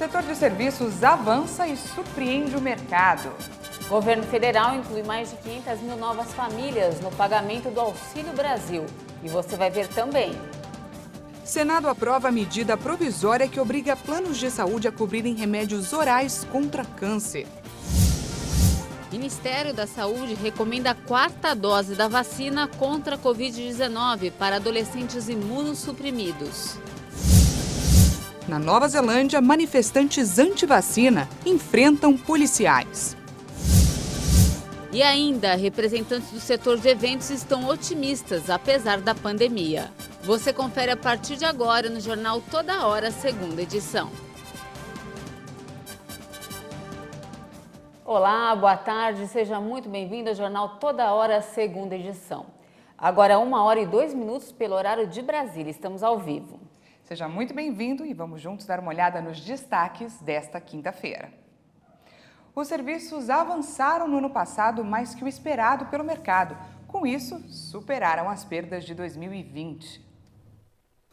setor de serviços avança e surpreende o mercado. O governo federal inclui mais de 500 mil novas famílias no pagamento do Auxílio Brasil. E você vai ver também. Senado aprova a medida provisória que obriga planos de saúde a cobrirem remédios orais contra câncer. Ministério da Saúde recomenda a 4ª dose da vacina contra a Covid-19 para adolescentes imunossuprimidos. Na Nova Zelândia, manifestantes anti-vacina enfrentam policiais. E ainda, representantes do setor de eventos estão otimistas, apesar da pandemia. Você confere a partir de agora no Jornal Toda Hora, segunda edição. Olá, boa tarde, seja muito bem-vindo ao Jornal Toda Hora, segunda edição. Agora 1h02 pelo horário de Brasília, estamos ao vivo. Seja muito bem-vindo e vamos juntos dar uma olhada nos destaques desta quinta-feira. Os serviços avançaram no ano passado mais que o esperado pelo mercado. Com isso, superaram as perdas de 2020.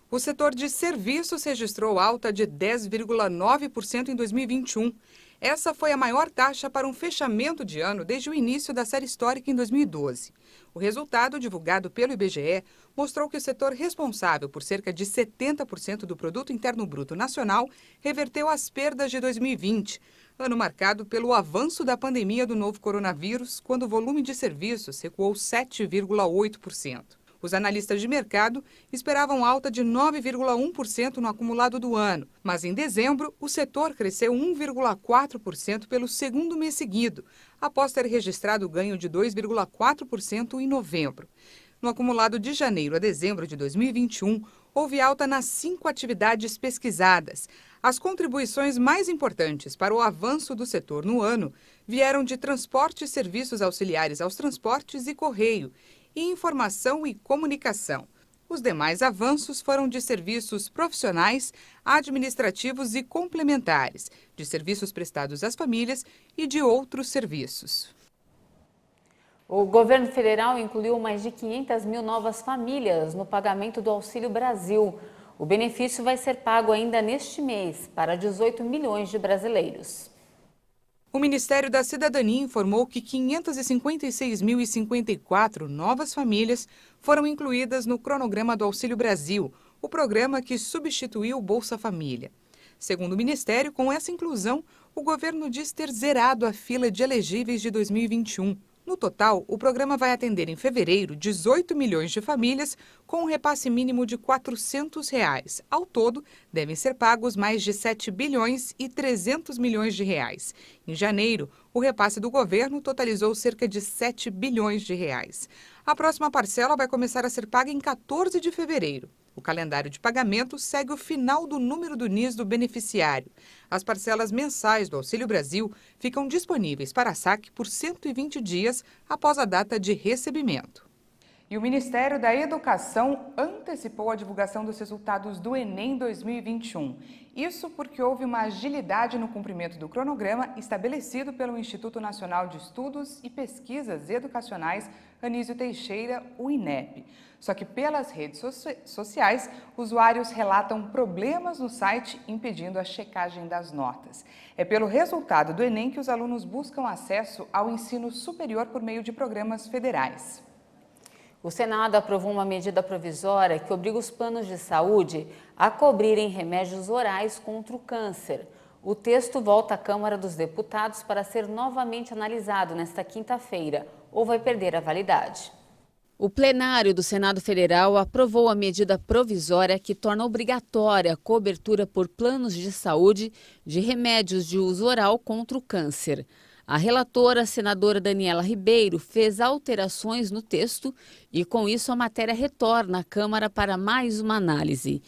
O setor de serviços registrou alta de 10,9% em 2021. Essa foi a maior taxa para um fechamento de ano desde o início da série histórica em 2012. O resultado, divulgado pelo IBGE, mostrou que o setor responsável por cerca de 70% do Produto Interno Bruto Nacional reverteu as perdas de 2020, ano marcado pelo avanço da pandemia do novo coronavírus, quando o volume de serviços recuou 7,8%. Os analistas de mercado esperavam alta de 9,1% no acumulado do ano, mas em dezembro o setor cresceu 1,4% pelo segundo mês seguido, após ter registrado ganho de 2,4% em novembro. No acumulado de janeiro a dezembro de 2021, houve alta nas 5 atividades pesquisadas. As contribuições mais importantes para o avanço do setor no ano vieram de transporte e serviços auxiliares aos transportes e correio, e informação e comunicação. Os demais avanços foram de serviços profissionais, administrativos e complementares, de serviços prestados às famílias e de outros serviços. O governo federal incluiu mais de 500 mil novas famílias no pagamento do Auxílio Brasil. O benefício vai ser pago ainda neste mês para 18 milhões de brasileiros. O Ministério da Cidadania informou que 556.054 novas famílias foram incluídas no cronograma do Auxílio Brasil, o programa que substituiu o Bolsa Família. Segundo o Ministério, com essa inclusão, o governo diz ter zerado a fila de elegíveis de 2021. No total, o programa vai atender em fevereiro 18 milhões de famílias com um repasse mínimo de R$ 400. Ao todo, devem ser pagos mais de 7 bilhões e 300 milhões de reais. Em janeiro, o repasse do governo totalizou cerca de 7 bilhões de reais. A próxima parcela vai começar a ser paga em 14 de fevereiro. O calendário de pagamento segue o final do número do NIS do beneficiário. As parcelas mensais do Auxílio Brasil ficam disponíveis para saque por 120 dias após a data de recebimento. E o Ministério da Educação antecipou a divulgação dos resultados do Enem 2021. Isso porque houve uma agilidade no cumprimento do cronograma estabelecido pelo Instituto Nacional de Estudos e Pesquisas Educacionais Anísio Teixeira, o INEP. Só que pelas redes sociais, usuários relatam problemas no site impedindo a checagem das notas. É pelo resultado do Enem que os alunos buscam acesso ao ensino superior por meio de programas federais. O Senado aprovou uma medida provisória que obriga os planos de saúde a cobrirem remédios orais contra o câncer. O texto volta à Câmara dos Deputados para ser novamente analisado nesta quinta-feira, ou vai perder a validade. O plenário do Senado Federal aprovou a medida provisória que torna obrigatória a cobertura por planos de saúde de remédios de uso oral contra o câncer. A relatora, a senadora Daniela Ribeiro, fez alterações no texto e, com isso, a matéria retorna à Câmara para mais uma análise.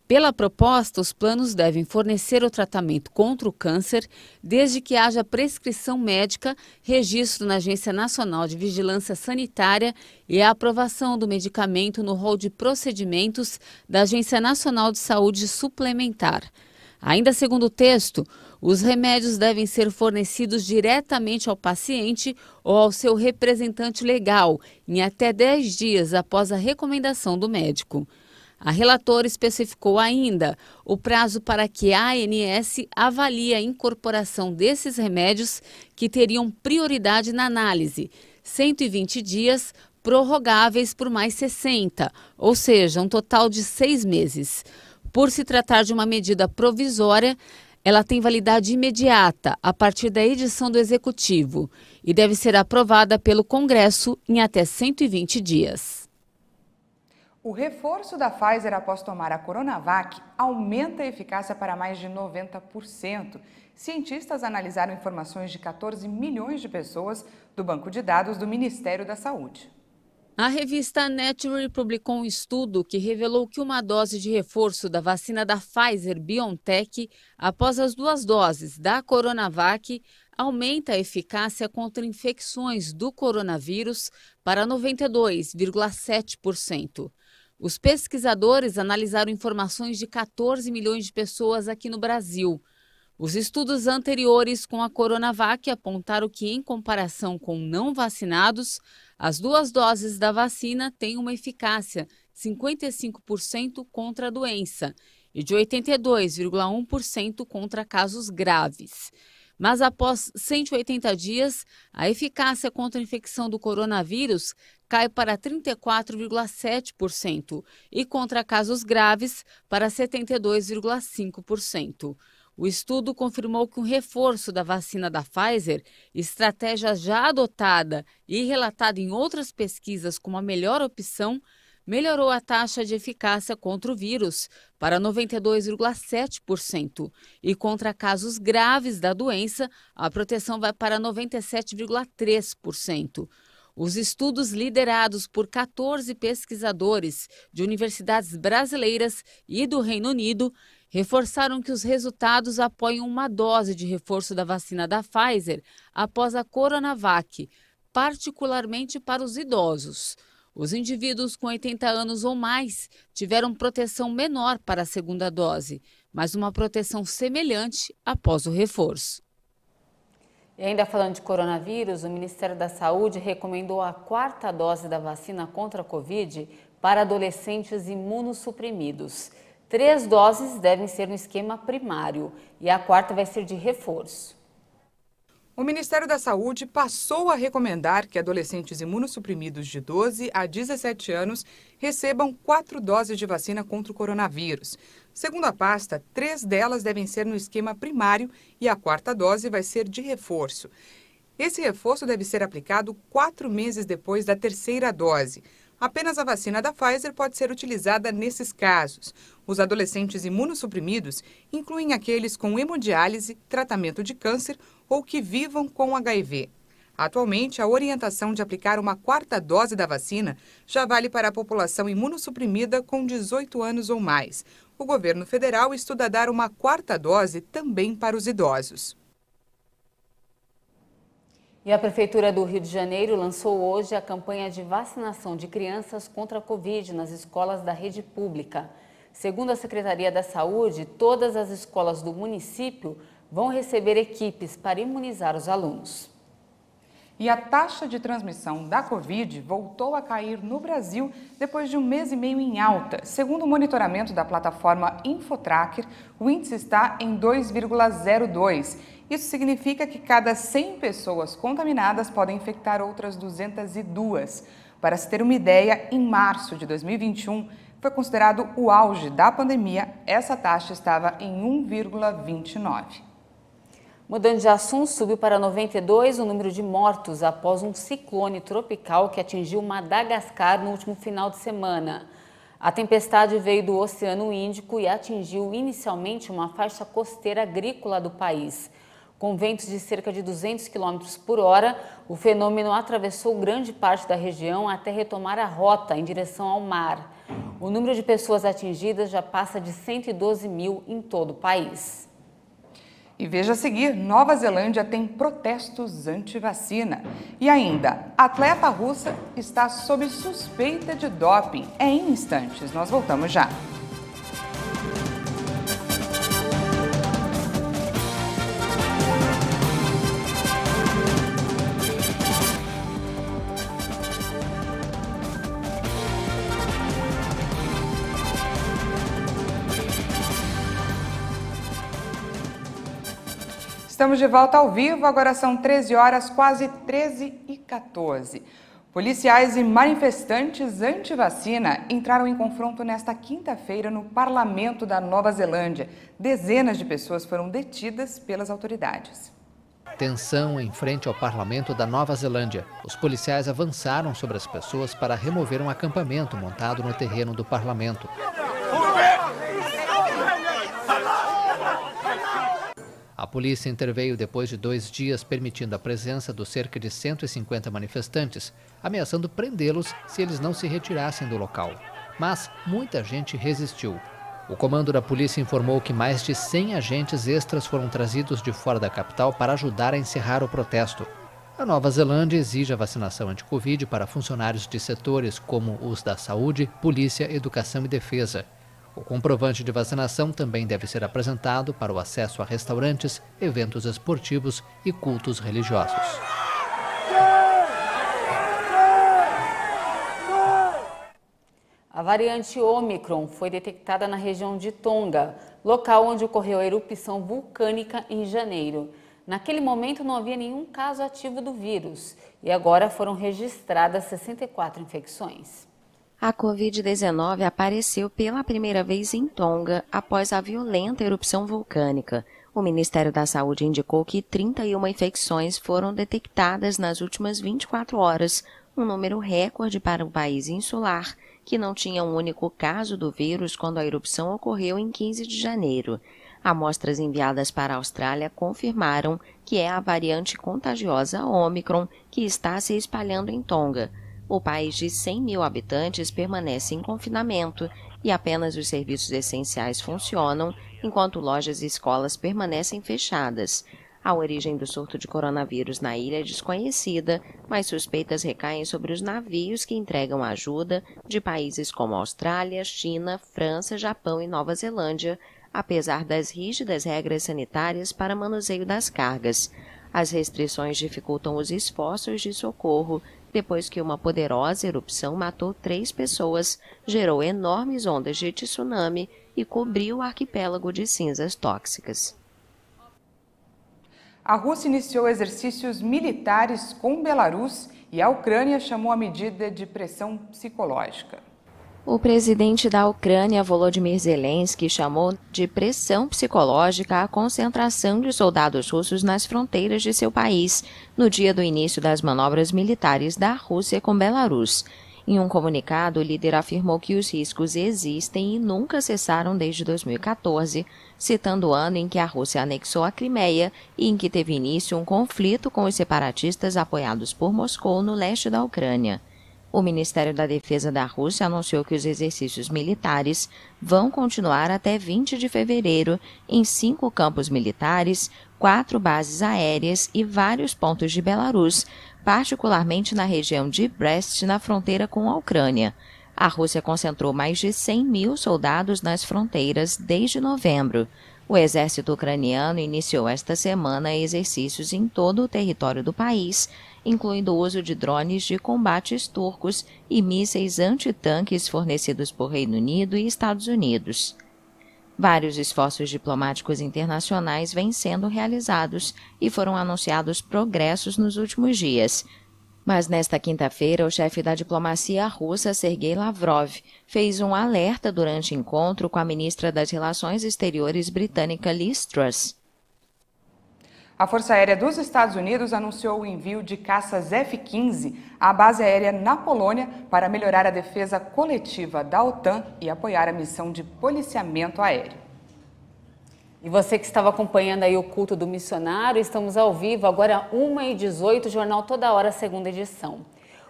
Pela proposta, os planos devem fornecer o tratamento contra o câncer desde que haja prescrição médica, registro na Agência Nacional de Vigilância Sanitária e a aprovação do medicamento no rol de procedimentos da Agência Nacional de Saúde Suplementar. Ainda segundo o texto, os remédios devem ser fornecidos diretamente ao paciente ou ao seu representante legal em até 10 dias após a recomendação do médico. A relatora especificou ainda o prazo para que a ANS avalie a incorporação desses remédios que teriam prioridade na análise, 120 dias, prorrogáveis por mais 60, ou seja, um total de 6 meses. Por se tratar de uma medida provisória, ela tem validade imediata a partir da edição do Executivo e deve ser aprovada pelo Congresso em até 120 dias. O reforço da Pfizer após tomar a Coronavac aumenta a eficácia para mais de 90%. Cientistas analisaram informações de 14 milhões de pessoas do banco de dados do Ministério da Saúde. A revista Nature publicou um estudo que revelou que uma dose de reforço da vacina da Pfizer-BioNTech após as 2 doses da Coronavac aumenta a eficácia contra infecções do coronavírus para 92,7%. Os pesquisadores analisaram informações de 14 milhões de pessoas aqui no Brasil. Os estudos anteriores com a Coronavac apontaram que, em comparação com não vacinados, as 2 doses da vacina têm uma eficácia 55% contra a doença e de 82,1% contra casos graves. Mas após 180 dias, a eficácia contra a infecção do coronavírus cai para 34,7% e contra casos graves para 72,5%. O estudo confirmou que um reforço da vacina da Pfizer, estratégia já adotada e relatada em outras pesquisas como a melhor opção, melhorou a taxa de eficácia contra o vírus para 92,7% e contra casos graves da doença, a proteção vai para 97,3%. Os estudos liderados por 14 pesquisadores de universidades brasileiras e do Reino Unido reforçaram que os resultados apoiam uma dose de reforço da vacina da Pfizer após a Coronavac, particularmente para os idosos. Os indivíduos com 80 anos ou mais tiveram proteção menor para a segunda dose, mas uma proteção semelhante após o reforço. E ainda falando de coronavírus, o Ministério da Saúde recomendou a 4ª dose da vacina contra a Covid para adolescentes imunossuprimidos. 3 doses devem ser no esquema primário e a 4ª vai ser de reforço. O Ministério da Saúde passou a recomendar que adolescentes imunossuprimidos de 12 a 17 anos recebam 4 doses de vacina contra o coronavírus. Segundo a pasta, 3 delas devem ser no esquema primário e a 4ª dose vai ser de reforço. Esse reforço deve ser aplicado 4 meses depois da 3ª dose. Apenas a vacina da Pfizer pode ser utilizada nesses casos. Os adolescentes imunossuprimidos incluem aqueles com hemodiálise, tratamento de câncer ou que vivam com HIV. Atualmente, a orientação de aplicar uma 4ª dose da vacina já vale para a população imunossuprimida com 18 anos ou mais. O governo federal estuda dar uma 4ª dose também para os idosos. E a Prefeitura do Rio de Janeiro lançou hoje a campanha de vacinação de crianças contra a Covid nas escolas da rede pública. Segundo a Secretaria da Saúde, todas as escolas do município vão receber equipes para imunizar os alunos. E a taxa de transmissão da Covid voltou a cair no Brasil depois de 1 mês e meio em alta. Segundo o monitoramento da plataforma Infotracker, o índice está em 2,02. Isso significa que cada 100 pessoas contaminadas podem infectar outras 202. Para se ter uma ideia, em março de 2021, foi considerado o auge da pandemia. Essa taxa estava em 1,29. Mudando de assunto, subiu para 92 o número de mortos após um ciclone tropical que atingiu Madagascar no último final de semana. A tempestade veio do Oceano Índico e atingiu inicialmente uma faixa costeira agrícola do país. Com ventos de cerca de 200 km por hora, o fenômeno atravessou grande parte da região até retomar a rota em direção ao mar. O número de pessoas atingidas já passa de 112 mil em todo o país. E veja a seguir, Nova Zelândia tem protestos anti-vacina. E ainda, a atleta russa está sob suspeita de doping. É em instantes, nós voltamos já. Estamos de volta ao vivo, agora são 13 horas, quase 13h14. Policiais e manifestantes anti-vacina entraram em confronto nesta quinta-feira no Parlamento da Nova Zelândia. Dezenas de pessoas foram detidas pelas autoridades. Tensão em frente ao Parlamento da Nova Zelândia. Os policiais avançaram sobre as pessoas para remover um acampamento montado no terreno do parlamento. A polícia interveio depois de 2 dias, permitindo a presença dos cerca de 150 manifestantes, ameaçando prendê-los se eles não se retirassem do local. Mas muita gente resistiu. O comando da polícia informou que mais de 100 agentes extras foram trazidos de fora da capital para ajudar a encerrar o protesto. A Nova Zelândia exige a vacinação anti-Covid para funcionários de setores como os da saúde, polícia, educação e defesa. O comprovante de vacinação também deve ser apresentado para o acesso a restaurantes, eventos esportivos e cultos religiosos. A variante Ômicron foi detectada na região de Tonga, local onde ocorreu a erupção vulcânica em janeiro. Naquele momento não havia nenhum caso ativo do vírus e agora foram registradas 64 infecções. A Covid-19 apareceu pela primeira vez em Tonga após a violenta erupção vulcânica. O Ministério da Saúde indicou que 31 infecções foram detectadas nas últimas 24 horas, um número recorde para um país insular que não tinha um único caso do vírus quando a erupção ocorreu em 15 de janeiro. Amostras enviadas para a Austrália confirmaram que é a variante contagiosa Ômicron que está se espalhando em Tonga. O país de 100 mil habitantes permanece em confinamento e apenas os serviços essenciais funcionam, enquanto lojas e escolas permanecem fechadas. A origem do surto de coronavírus na ilha é desconhecida, mas suspeitas recaem sobre os navios que entregam ajuda de países como Austrália, China, França, Japão e Nova Zelândia, apesar das rígidas regras sanitárias para manuseio das cargas. As restrições dificultam os esforços de socorro, depois que uma poderosa erupção matou 3 pessoas, gerou enormes ondas de tsunami e cobriu o arquipélago de cinzas tóxicas. A Rússia iniciou exercícios militares com Belarus e a Ucrânia chamou a medida de pressão psicológica. O presidente da Ucrânia, Volodymyr Zelensky, chamou de pressão psicológica a concentração de soldados russos nas fronteiras de seu país, no dia do início das manobras militares da Rússia com Belarus. Em um comunicado, o líder afirmou que os riscos existem e nunca cessaram desde 2014, citando o ano em que a Rússia anexou a Crimeia e em que teve início um conflito com os separatistas apoiados por Moscou no leste da Ucrânia. O Ministério da Defesa da Rússia anunciou que os exercícios militares vão continuar até 20 de fevereiro em 5 campos militares, 4 bases aéreas e vários pontos de Belarus, particularmente na região de Brest, na fronteira com a Ucrânia. A Rússia concentrou mais de 100 mil soldados nas fronteiras desde novembro. O exército ucraniano iniciou esta semana exercícios em todo o território do país, incluindo o uso de drones de combates turcos e mísseis antitanques fornecidos por Reino Unido e Estados Unidos. Vários esforços diplomáticos internacionais vêm sendo realizados e foram anunciados progressos nos últimos dias. Mas nesta quinta-feira, o chefe da diplomacia russa, Sergei Lavrov, fez um alerta durante encontro com a ministra das Relações Exteriores britânica Liz Truss. A Força Aérea dos Estados Unidos anunciou o envio de caças F-15 à base aérea na Polônia para melhorar a defesa coletiva da OTAN e apoiar a missão de policiamento aéreo. E você que estava acompanhando aí o culto do missionário, estamos ao vivo, agora 1h18, Jornal Toda Hora, segunda edição.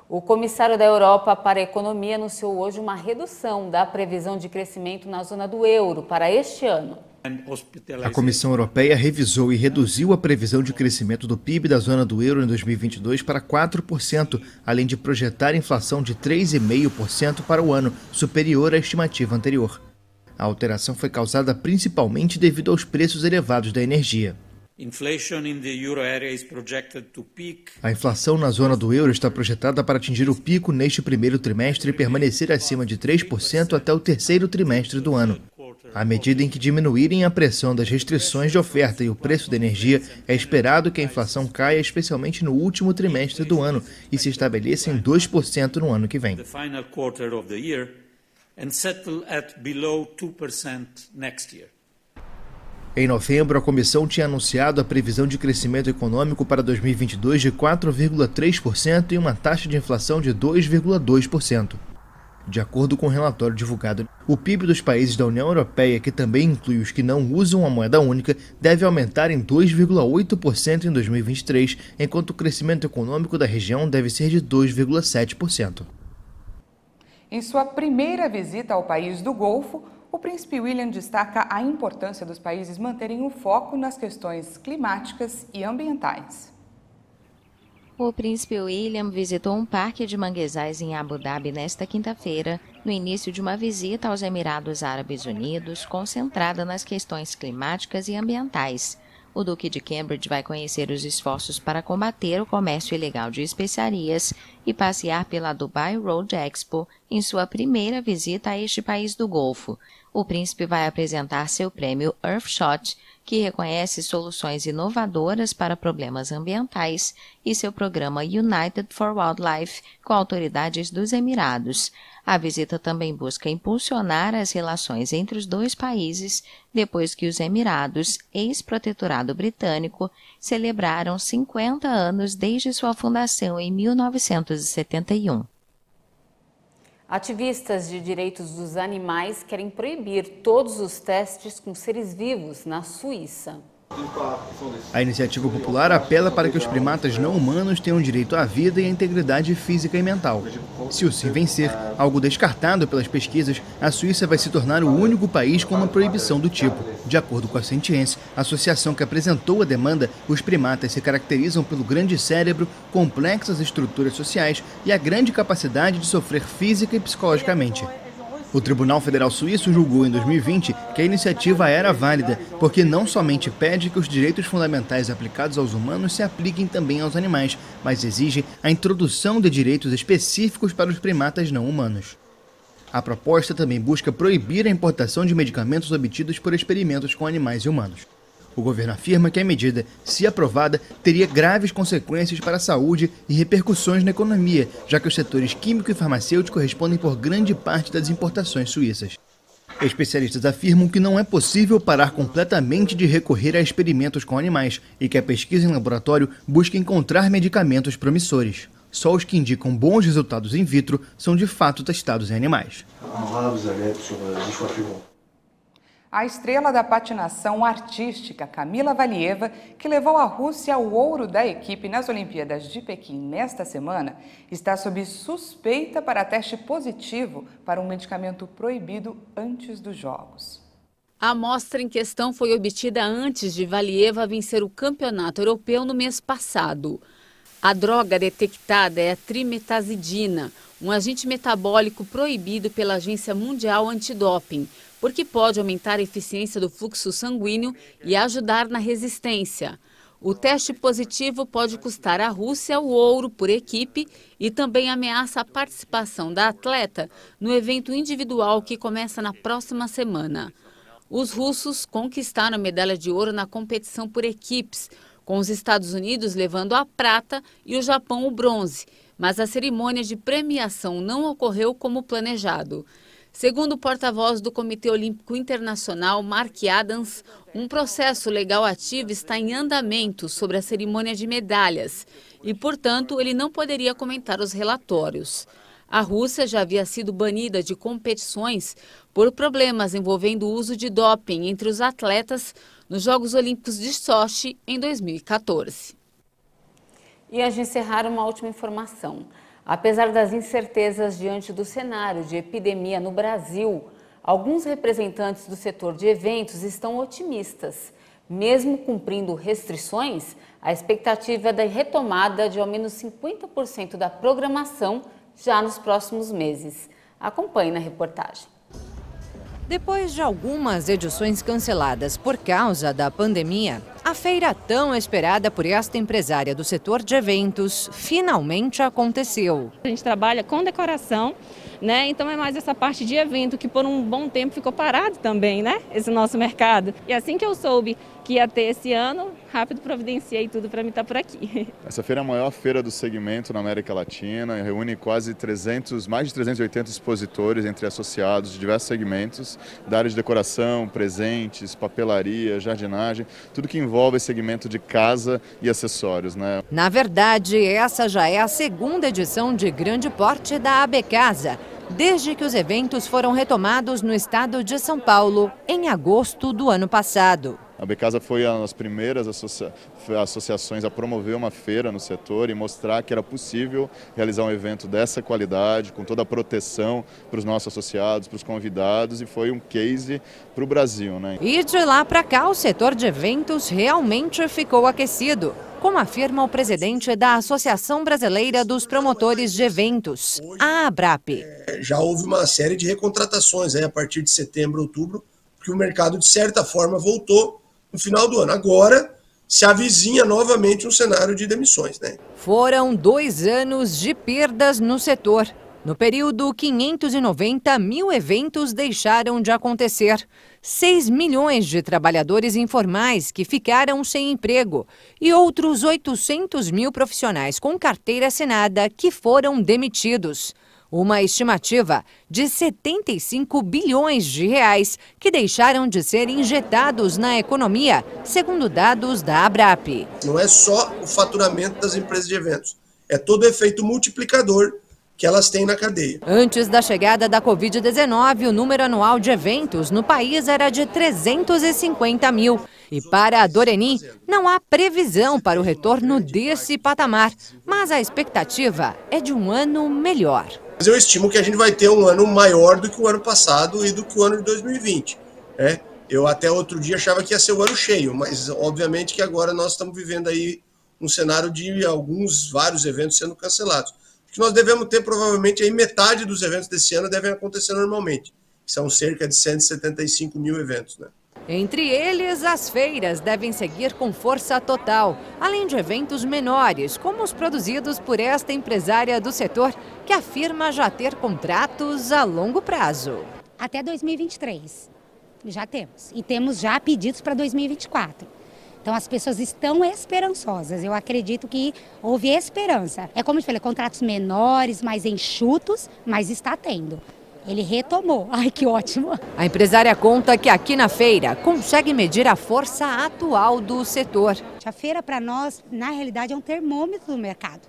O comissário da Europa para a Economia anunciou hoje uma redução da previsão de crescimento na zona do euro para este ano. A Comissão Europeia revisou e reduziu a previsão de crescimento do PIB da zona do euro em 2022 para 4%, além de projetar inflação de 3,5% para o ano, superior à estimativa anterior. A alteração foi causada principalmente devido aos preços elevados da energia. A inflação na zona do euro está projetada para atingir o pico neste primeiro trimestre e permanecer acima de 3% até o terceiro trimestre do ano. À medida em que diminuírem a pressão das restrições de oferta e o preço da energia, é esperado que a inflação caia especialmente no último trimestre do ano e se estabeleça em 2% no ano que vem. Em novembro, a comissão tinha anunciado a previsão de crescimento econômico para 2022 de 4,3% e uma taxa de inflação de 2,2%. De acordo com o relatório divulgado, o PIB dos países da União Europeia, que também inclui os que não usam a moeda única, deve aumentar em 2,8% em 2023, enquanto o crescimento econômico da região deve ser de 2,7%. Em sua primeira visita ao país do Golfo, o príncipe William destaca a importância dos países manterem o foco nas questões climáticas e ambientais. O príncipe William visitou um parque de manguezais em Abu Dhabi nesta quinta-feira, no início de uma visita aos Emirados Árabes Unidos, concentrada nas questões climáticas e ambientais. O Duque de Cambridge vai conhecer os esforços para combater o comércio ilegal de especiarias e passear pela Dubai Road Expo em sua primeira visita a este país do Golfo. O príncipe vai apresentar seu prêmio Earthshot, que reconhece soluções inovadoras para problemas ambientais, e seu programa United for Wildlife, com autoridades dos Emirados. A visita também busca impulsionar as relações entre os dois países, depois que os Emirados, ex-protetorado britânico, celebraram 50 anos desde sua fundação em 1971. Ativistas de direitos dos animais querem proibir todos os testes com seres vivos na Suíça. A iniciativa popular apela para que os primatas não humanos tenham direito à vida e à integridade física e mental. Se o sim vencer, algo descartado pelas pesquisas, a Suíça vai se tornar o único país com uma proibição do tipo. De acordo com a Sentience, a associação que apresentou a demanda, os primatas se caracterizam pelo grande cérebro, complexas estruturas sociais e a grande capacidade de sofrer física e psicologicamente. O Tribunal Federal Suíço julgou em 2020 que a iniciativa era válida, porque não somente pede que os direitos fundamentais aplicados aos humanos se apliquem também aos animais, mas exige a introdução de direitos específicos para os primatas não humanos. A proposta também busca proibir a importação de medicamentos obtidos por experimentos com animais e humanos. O governo afirma que a medida, se aprovada, teria graves consequências para a saúde e repercussões na economia, já que os setores químico e farmacêutico respondem por grande parte das importações suíças. Especialistas afirmam que não é possível parar completamente de recorrer a experimentos com animais e que a pesquisa em laboratório busca encontrar medicamentos promissores. Só os que indicam bons resultados in vitro são de fato testados em animais. A estrela da patinação artística, Kamila Valieva, que levou a Rússia ao ouro da equipe nas Olimpíadas de Pequim nesta semana, está sob suspeita para teste positivo para um medicamento proibido antes dos Jogos. A amostra em questão foi obtida antes de Valieva vencer o campeonato europeu no mês passado. A droga detectada é a trimetazidina, um agente metabólico proibido pela Agência Mundial Antidoping, porque pode aumentar a eficiência do fluxo sanguíneo e ajudar na resistência. O teste positivo pode custar à Rússia o ouro por equipe e também ameaça a participação da atleta no evento individual que começa na próxima semana. Os russos conquistaram a medalha de ouro na competição por equipes, com os Estados Unidos levando a prata e o Japão o bronze, mas a cerimônia de premiação não ocorreu como planejado. Segundo o porta-voz do Comitê Olímpico Internacional, Mark Adams, um processo legal ativo está em andamento sobre a cerimônia de medalhas e, portanto, ele não poderia comentar os relatórios. A Rússia já havia sido banida de competições por problemas envolvendo o uso de doping entre os atletas nos Jogos Olímpicos de Sochi em 2014. E antes de encerrar, uma última informação. Apesar das incertezas diante do cenário de epidemia no Brasil, alguns representantes do setor de eventos estão otimistas. Mesmo cumprindo restrições, a expectativa é da retomada de ao menos 50% da programação já nos próximos meses. Acompanhe na reportagem. Depois de algumas edições canceladas por causa da pandemia, a feira tão esperada por esta empresária do setor de eventos finalmente aconteceu. A gente trabalha com decoração, né? Então é mais essa parte de evento que por um bom tempo ficou parado também, né? Esse nosso mercado. E assim que eu soube que ia ter esse ano, rápido providenciei tudo para mim estar por aqui. Essa feira é a maior feira do segmento na América Latina, reúne quase mais de 380 expositores entre associados de diversos segmentos, da área de decoração, presentes, papelaria, jardinagem, tudo que envolve esse segmento de casa e acessórios, né? Na verdade, essa já é a segunda edição de grande porte da AB Casa, desde que os eventos foram retomados no estado de São Paulo em agosto do ano passado. A AB Casa foi uma das primeiras associações a promover uma feira no setor e mostrar que era possível realizar um evento dessa qualidade, com toda a proteção para os nossos associados, para os convidados, e foi um case para o Brasil, né? E de lá para cá, o setor de eventos realmente ficou aquecido, como afirma o presidente da Associação Brasileira dos Promotores de Eventos, a ABRAP. Já houve uma série de recontratações a partir de setembro, outubro, porque o mercado, de certa forma, voltou no final do ano. Agora se avizinha novamente um cenário de demissões, né? Foram 2 anos de perdas no setor. No período, 590 mil eventos deixaram de acontecer. 6 milhões de trabalhadores informais que ficaram sem emprego e outros 800 mil profissionais com carteira assinada que foram demitidos. Uma estimativa de 75 bilhões de reais que deixaram de ser injetados na economia, segundo dados da ABRAP. Não é só o faturamento das empresas de eventos, é todo o efeito multiplicador que elas têm na cadeia. Antes da chegada da Covid-19, o número anual de eventos no país era de 350 mil. E para a Doreni, não há previsão para o retorno desse patamar, mas a expectativa é de um ano melhor. Mas eu estimo que a gente vai ter um ano maior do que o ano passado e do que o ano de 2020. Né? Eu até outro dia achava que ia ser o ano cheio, mas obviamente que agora nós estamos vivendo aí um cenário de vários eventos sendo cancelados. Que nós devemos ter provavelmente aí metade dos eventos desse ano devem acontecer normalmente. São cerca de 175 mil eventos, né? Entre eles, as feiras devem seguir com força total, além de eventos menores, como os produzidos por esta empresária do setor, que afirma já ter contratos a longo prazo. Até 2023, já temos. E temos já pedidos para 2024. Então as pessoas estão esperançosas, eu acredito que houve esperança. É como eu falei, contratos menores, mais enxutos, mas está tendo. Ele retomou. Ai, que ótimo! A empresária conta que aqui na feira consegue medir a força atual do setor. A feira para nós, na realidade, é um termômetro do mercado.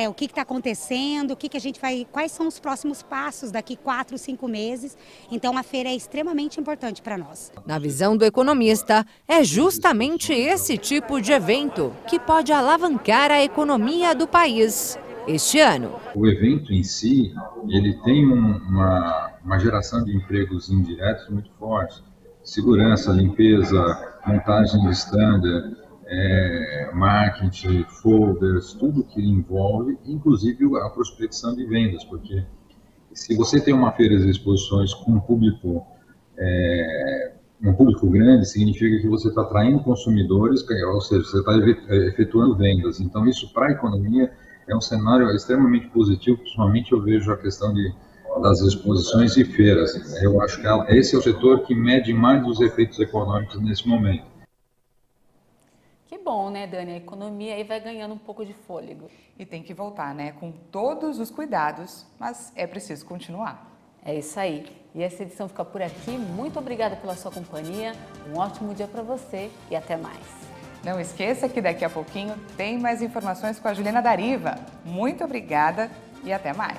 O que está acontecendo, o que a gente vai, quais são os próximos passos daqui 4, 5 meses. Então a feira é extremamente importante para nós. Na visão do economista, é justamente esse tipo de evento que pode alavancar a economia do país este ano. O evento em si, ele tem uma geração de empregos indiretos muito forte. Segurança, limpeza, montagem de stand, marketing, folders, tudo que envolve, inclusive a prospecção de vendas, porque se você tem uma feira de exposições com um público grande, significa que você está atraindo consumidores, ou seja, você está efetuando vendas. Então isso para a economia é um cenário extremamente positivo, principalmente eu vejo a questão das exposições e feiras. Eu acho que esse é o setor que mede mais os efeitos econômicos nesse momento. Que bom, né, Dani? A economia aí vai ganhando um pouco de fôlego. E tem que voltar, né? Com todos os cuidados, mas é preciso continuar. É isso aí. E essa edição fica por aqui. Muito obrigada pela sua companhia. Um ótimo dia para você e até mais. Não esqueça que daqui a pouquinho tem mais informações com a Juliana Dariva. Muito obrigada e até mais.